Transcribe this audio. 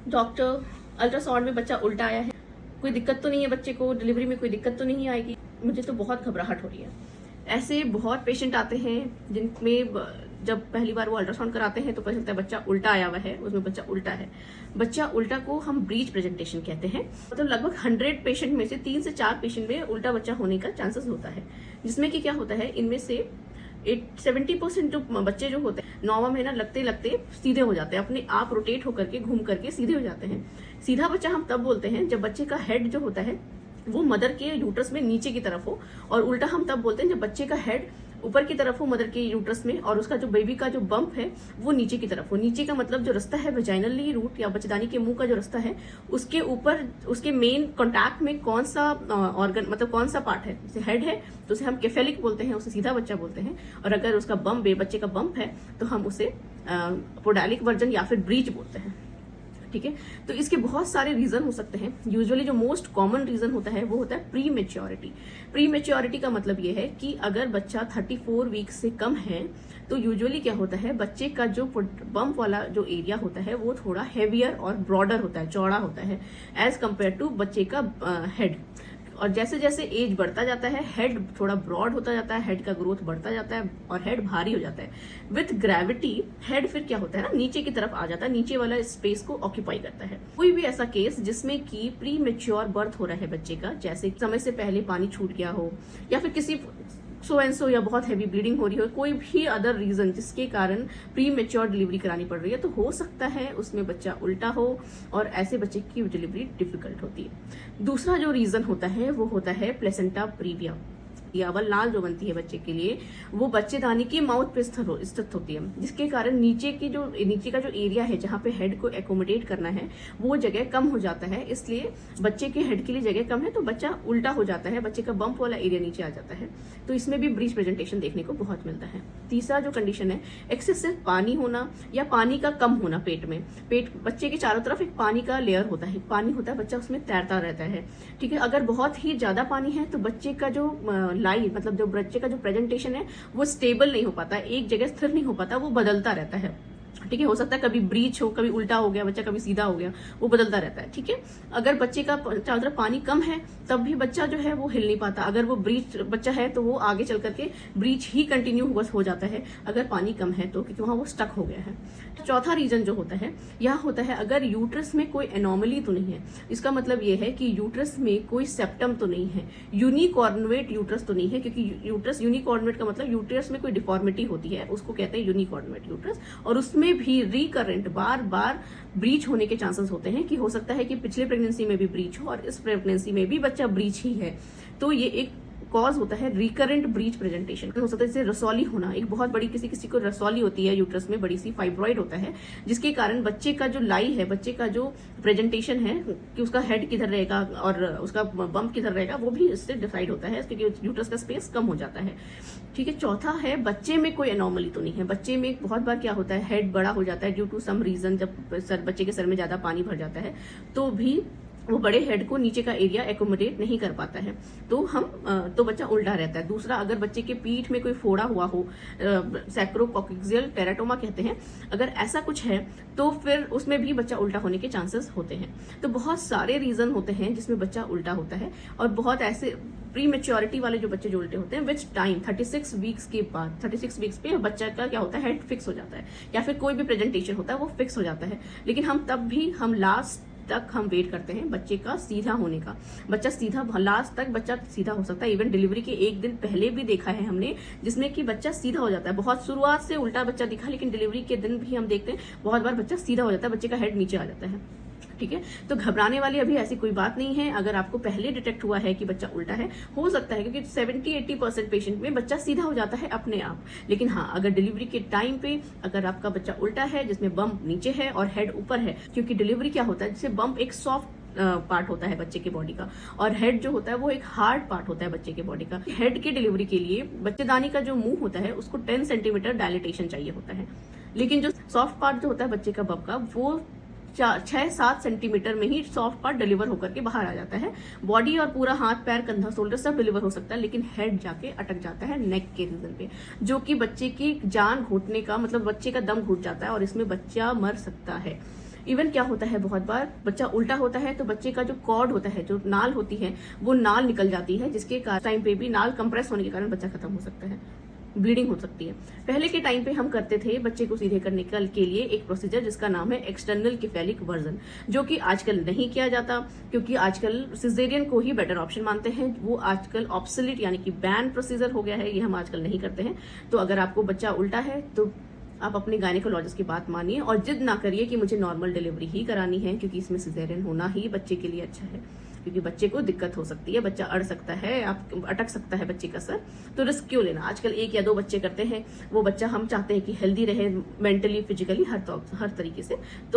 Doctor ultrasound में बच्चा उल्टा आया है, कोई दिक्कत तो नहीं है बच्चे को, डिलीवरी में कोई दिक्कत तो नहीं आएगी, मुझे तो बहुत घबराहट हो रही है। ऐसे बहुत पेशेंट आते हैं जिनमें जब पहली बार वो अल्ट्रासाउंड कराते हैं तो पता चलता है बच्चा उल्टा आया हुआ है, उसमें बच्चा उल्टा है। बच्चा उल्टा को हम ब्रीच प्रेजेंटेशन कहते हैं। मतलब लगभग 100 पेशेंट में से 3 से 4 पेशेंट में उल्टा बच्चा होने का चांसेस होता है, जिसमें कि क्या होता है, इनमें से 70% जो बच्चे जो होते हैं 9वां महीना लगते लगते सीधे हो जाते हैं, अपने आप रोटेट होकर के घूम करके सीधे हो जाते हैं। सीधा बच्चा हम तब बोलते हैं जब बच्चे का हेड जो होता है वो मदर के यूट्रस में नीचे की तरफ हो, और उल्टा हम तब बोलते हैं जब बच्चे का हेड ऊपर की तरफ हो मदर के यूट्रस में, और उसका जो बेबी का जो बम्प है वो नीचे की तरफ हो। नीचे का मतलब जो रास्ता है वेजाइनली रूट या बच्चेदानी के मुंह का जो रास्ता है उसके ऊपर उसके मेन कॉन्टैक्ट में कौन सा ऑर्गन, मतलब कौन सा पार्ट है, जैसे हेड है तो उसे हम केफेलिक बोलते हैं, उसे सीधा बच्चा बोलते हैं। और अगर उसका बम्प बच्चे का बम्प है तो हम उसे पोडालिक वर्जन या फिर ब्रीच बोलते हैं। ठीक है, तो इसके बहुत सारे रीजन हो सकते हैं। यूजुअली जो मोस्ट कॉमन रीजन होता है वो होता है प्री मेच्योरिटी। प्री मेच्योरिटी का मतलब ये है कि अगर बच्चा 34 वीक्स से कम है तो यूजुअली क्या होता है, बच्चे का जो बम्प वाला जो एरिया होता है वो थोड़ा हेवियर और ब्रॉडर होता है, चौड़ा होता है एज कंपेयर टू बच्चे का हेड। और जैसे जैसे एज बढ़ता जाता है हेड थोड़ा ब्रॉड होता जाता है, हेड का ग्रोथ बढ़ता जाता है और हेड भारी हो जाता है। विथ ग्रेविटी हेड फिर क्या होता है ना, नीचे की तरफ आ जाता है, नीचे वाला स्पेस को ऑक्यूपाई करता है। कोई भी ऐसा केस जिसमें कि प्री मेच्योर बर्थ हो रहा है बच्चे का, जैसे समय से पहले पानी छूट गया हो या फिर किसी सो एंड सो या बहुत हैवी ब्लीडिंग हो रही हो, कोई भी अदर रीजन जिसके कारण प्री मेच्योर डिलीवरी करानी पड़ रही है, तो हो सकता है उसमें बच्चा उल्टा हो और ऐसे बच्चे की डिलीवरी डिफिकल्ट होती है। दूसरा जो रीजन होता है वो होता है प्लेसेंटा प्रीविया, यावल नाल जो बनती है बच्चे के लिए, वो बच्चेदानी की माउथ पे स्थित होती है, जिसके कारण नीचे का जो एरिया है जहाँ पे हेड को एकोमोडेट करना है वो जगह कम हो जाता है। इसलिए बच्चे के हेड के लिए जगह कम है तो बच्चा उल्टा हो जाता है, बच्चे का बम्प वाला एरिया नीचे आ जाता है। तो इसमें भी ब्रीच प्रेजेंटेशन देखने को बहुत मिलता है। तीसरा जो कंडीशन है, एक्सेसिव पानी होना या पानी का कम होना पेट में। बच्चे के चारों तरफ एक पानी का लेयर होता है, पानी होता है, बच्चा उसमें तैरता रहता है। ठीक है, अगर बहुत ही ज्यादा पानी है तो बच्चे का जो लाइफ, मतलब जो बच्चे का जो प्रेजेंटेशन है वो स्टेबल नहीं हो पाता, एक जगह स्थिर नहीं हो पाता, वो बदलता रहता है। ठीक है, हो सकता है कभी ब्रीच हो, कभी उल्टा हो गया बच्चा, कभी सीधा हो गया, वो बदलता रहता है। ठीक है, अगर बच्चे का चारों तरफ पानी कम है तब भी बच्चा जो है वो हिल नहीं पाता। अगर वो ब्रीच बच्चा है तो वो आगे चल करके ब्रीच ही कंटिन्यू हो जाता है अगर पानी कम है तो, क्योंकि वहां वो स्टक हो गया है। चौथा रीजन जो होता है यह होता है अगर यूट्रस में कोई एनोमली तो नहीं है। इसका मतलब ये है कि यूट्रस में कोई सेप्टम तो नहीं है, यूनिकॉर्नुएट यूट्रस तो नहीं है, क्योंकि यूट्रस यूनिकॉर्नुएट का मतलब यूट्रस में कोई डिफॉर्मिटी होती है, उसको कहते हैं यूनिकॉर्नुएट यूट्रस, और उसमें भी रिकरेंट बार बार ब्रीच होने के चांसेस होते हैं कि हो सकता है कि पिछले प्रेगनेंसी में भी ब्रीच हो और इस प्रेगनेंसी में भी बच्चा ब्रीच ही है। तो ये एक कॉज होता है रिकरेंट ब्रीच प्रेजेंटेशन। हो सकता है जैसे रसौली होना, एक बहुत बड़ी किसी को रसौली होती है यूट्रस में, बड़ी सी फाइब्रॉइड होता है, जिसके कारण बच्चे का जो लाई है, बच्चे का जो प्रेजेंटेशन है कि उसका हेड किधर रहेगा और उसका बम्प किधर रहेगा, वो भी इससे डिसाइड होता है क्योंकि यूट्रस का स्पेस कम हो जाता है। ठीक है, चौथा है बच्चे में कोई एनोमली तो नहीं है। बच्चे में बहुत बार क्या होता है, हेड बड़ा हो जाता है ड्यू टू सम रीजन, जब बच्चे के सर में ज्यादा पानी भर जाता है तो भी वो बड़े हेड को नीचे का एरिया एकोमोडेट नहीं कर पाता है, तो बच्चा उल्टा रहता है। दूसरा, अगर बच्चे के पीठ में कोई फोड़ा हुआ हो, सैक्रोकोक्सियल टेराटोमा कहते हैं, अगर ऐसा कुछ है तो फिर उसमें भी बच्चा उल्टा होने के चांसेस होते हैं। तो बहुत सारे रीजन होते हैं जिसमें बच्चा उल्टा होता है, और बहुत ऐसे प्री मेच्योरिटी वाले जो बच्चे जो उल्टे होते हैं विच टाइम 36 वीक्स के बाद, 36 वीक्स पे बच्चा का क्या होता है, हेड फिक्स हो जाता है, या फिर कोई भी प्रेजेंटेशन होता है वो फिक्स हो जाता है। लेकिन हम लास्ट तक हम वेट करते हैं बच्चे का सीधा होने का। बच्चा सीधा, लास्ट तक बच्चा सीधा हो सकता है। इवन डिलीवरी के एक दिन पहले भी देखा है हमने, जिसमें कि बच्चा सीधा हो जाता है। बहुत शुरुआत से उल्टा बच्चा दिखा, लेकिन डिलीवरी के दिन भी हम देखते हैं बहुत बार बच्चा सीधा हो जाता है, बच्चे का हेड नीचे आ जाता है। ठीक है, तो घबराने वाली अभी ऐसी कोई बात नहीं है। अगर आपको पहले डिटेक्ट हुआ है कि बच्चा उल्टा है, हो सकता है, क्योंकि 70-80% पेशेंट में बच्चा सीधा हो जाता है अपने आप। लेकिन हाँ, अगर डिलीवरी के टाइम पे अगर आपका बच्चा उल्टा है जिसमें बम्प नीचे है और हेड ऊपर है, क्योंकि डिलीवरी क्या होता है, जैसे बम्प एक सॉफ्ट पार्ट होता है बच्चे के बॉडी का, और हेड जो होता है वो एक हार्ड पार्ट होता है बच्चे के बॉडी का। हेड की डिलीवरी के लिए बच्चेदानी का जो मुंह होता है उसको 10 सेंटीमीटर डायलिटेशन चाहिए होता है, लेकिन जो सॉफ्ट पार्ट जो होता है बच्चे का बम्प का, वो 6-7 सेंटीमीटर में ही सॉफ्ट पार्ट डिलीवर होकर के बाहर आ जाता है। बॉडी और पूरा हाथ पैर कंधा शोल्डर सब डिलीवर हो सकता है, लेकिन हेड जाके अटक जाता है नेक के रीजन पे, जो कि बच्चे की जान घुटने का मतलब बच्चे का दम घुट जाता है और इसमें बच्चा मर सकता है। इवन क्या होता है, बहुत बार बच्चा उल्टा होता है तो बच्चे का जो कॉर्ड होता है, जो नाल होती है, वो नाल निकल जाती है, जिसके टाइम पे भी नाल कंप्रेस होने के कारण बच्चा खत्म हो सकता है, ब्लीडिंग हो सकती है। पहले के टाइम पे हम करते थे बच्चे को सीधे करने के लिए एक प्रोसीजर जिसका नाम है एक्सटर्नल केफेलिक वर्जन, जो कि आजकल नहीं किया जाता, क्योंकि आजकल सिजेरियन को ही बेटर ऑप्शन मानते हैं। वो आजकल ऑब्सोलीट यानी कि बैन प्रोसीजर हो गया है, ये हम आजकल नहीं करते हैं। तो अगर आपको बच्चा उल्टा है तो आप अपने गायनेकोलॉजिस्ट की बात मानिए और जिद ना करिए कि मुझे नॉर्मल डिलीवरी ही करानी है, क्योंकि इसमें सिजेरियन होना ही बच्चे के लिए अच्छा है, क्योंकि बच्चे को दिक्कत हो सकती है, बच्चा अड़ सकता है, आप अटक सकता है बच्चे का सर। तो रिस्क क्यों लेना? आजकल 1 या 2 बच्चे करते हैं, वो बच्चा हम चाहते हैं कि हेल्दी रहे, मेंटली, फिजिकली, हर तरीके से। तो